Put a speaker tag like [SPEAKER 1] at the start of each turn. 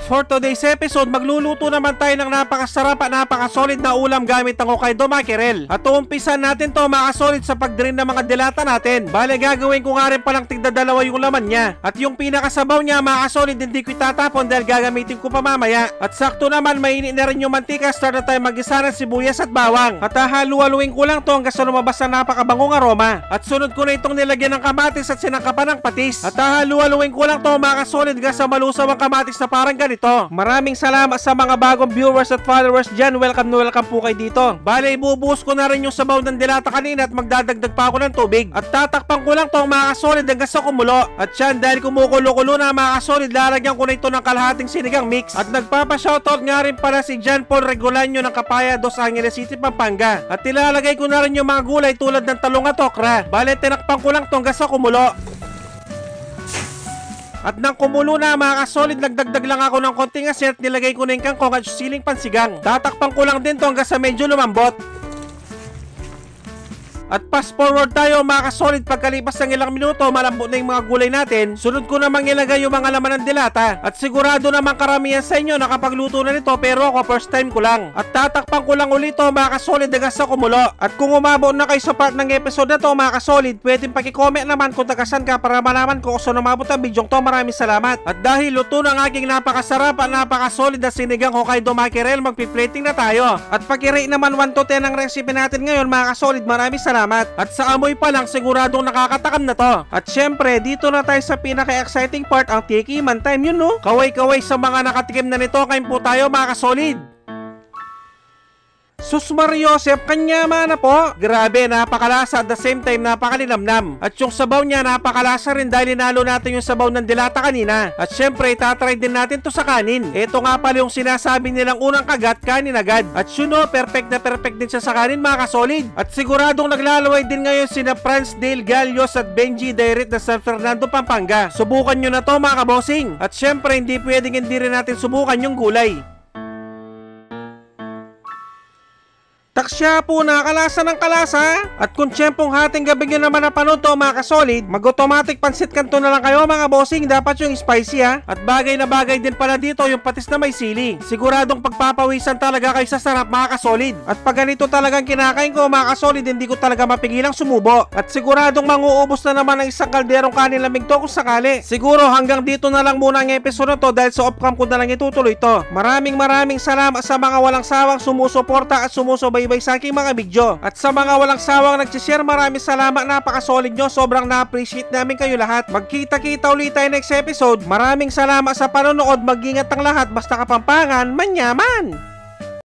[SPEAKER 1] for today's episode, magluluto naman tayo ng napakasarap at napakasolid na ulam gamit ang Hokkaido mackerel. At uumpisan natin to mga solid sa pag-drain ng mga dilata natin. Bale, gagawin ko nga rin palang tigdadalawa yung laman niya. At yung pinakasabaw niya mga solid, hindi ko itatapon dahil gagamitin ko pa mamaya. At sakto naman, mainit na rin yung mantika. Start na tayo mag-isa ng sibuyas at bawang. At hahalu-haluin ko lang to hanggang sa lumabas na napakabangong aroma. At sunod ko na itong nilagyan ng kamatis at sinangkapan ng patis. At hahalu-haluin ko lang to mga solid hanggang sa malusaw ang kamatis na parang ganito. Maraming salamat sa mga bagong viewers at followers dyan. Welcome na welcome po kayo dito. Bale, ibubuhos ko na rin yung sabaw ng dilata kanina at magdadagdag pa ako ng tubig. At tatakpan ko lang tong mga solid hanggang sa kumulo. At yan, dahil kumukulo-kulo na mga solid, lalagyan ko na ito ng kalahating sinigang mix. At nagpapa-shoutout nga rin pala si John Paul Regulanyo ng Kapaya, Los Angeles City, Pampanga. At ilalagay ko na rin yung mga gulay tulad ng talong at okra. Bale, tinakpan ko lang to hanggang sa kumulo. At nang kumulo na mga solid, nagdagdag lang ako ng konting asin at nilagay ko na yung kangkong at siling pansigang. Tatakpan ko lang din to hanggang sa medyo lumambot. At fast forward tayo mga solid, pagkalipas ng ilang minuto, malambot na yung mga gulay natin. Sunod ko namang ilagay yung mga laman ng dilata. At sigurado naman karamihan sa inyo nakapagluto na nito, pero ako first time ko lang. At tatakpan ko lang ulit to mga solid hanggang sa kumulo. At kung umabot na kayo sa part ng episode na to mga solid, pwedeng pakicomment naman kung tagasan ka para malaman ko kung saan umabot ang video to. Maraming salamat. At dahil luto ng aking napakasarap at napakasolid na sinigang Hokkaido mackerel, magpi-plating na tayo. At pakirate naman 1 to 10 ang recipe natin ngayon mga solid. Maraming salamat. At sa amoy pa lang, siguradong nakakatakam na to. At syempre, dito na tayo sa pinaka-exciting part, ang tikiman time, yun no? Kaway-kaway sa mga nakatikim na nito, kain po tayo mga solid. Sus Mariosep, kanyama na po. Grabe, napakalasa at the same time napakalinamnam. At yung sabaw niya napakalasa rin dahil inalo natin yung sabaw ng dilata kanina. At syempre, itatry din natin to sa kanin. Ito nga pala yung sinasabi nilang unang kagat, kanin agad. At yun o, perfect na perfect din siya sa kanin mga kasolid. At siguradong naglalaway din ngayon sina Franz Dale Gallos at Benji Dairit na San Fernando, Pampanga. Subukan nyo na to mga kabosing. At syempre, hindi pwedeng hindi rin natin subukan yung gulay. Taksya po, nakalasa ng kalasa. At kung tiyempong hating gabi nyo naman napanood to mga kasolid, mag-automatic pansit kanto na lang kayo mga bossing. Dapat yung spicy ha. At bagay na bagay din pala dito yung patis na may sili. Siguradong pagpapawisan talaga kayo sa sarap mga kasolid. At pag ganito talagang kinakain ko mga kasolid, hindi ko talaga mapigilang sumubo. At siguradong manguubos na naman ng isang kalderong kanin lamig to kung sakali. Siguro hanggang dito na lang muna ang episode na to dahil sa off-cam ko na lang itutuloy to. Maraming salamat sa mga walang sawang sumusuporta at sumusubaybay sa aking mga video. At sa mga walang sawang nagsishare, maraming salamat, napakasolid nyo. Sobrang na-appreciate namin kayo lahat. Magkita-kita ulit tayo next episode. Maraming salamat sa panonood. Mag-ingat ang lahat. Basta Kapampangan, manyaman!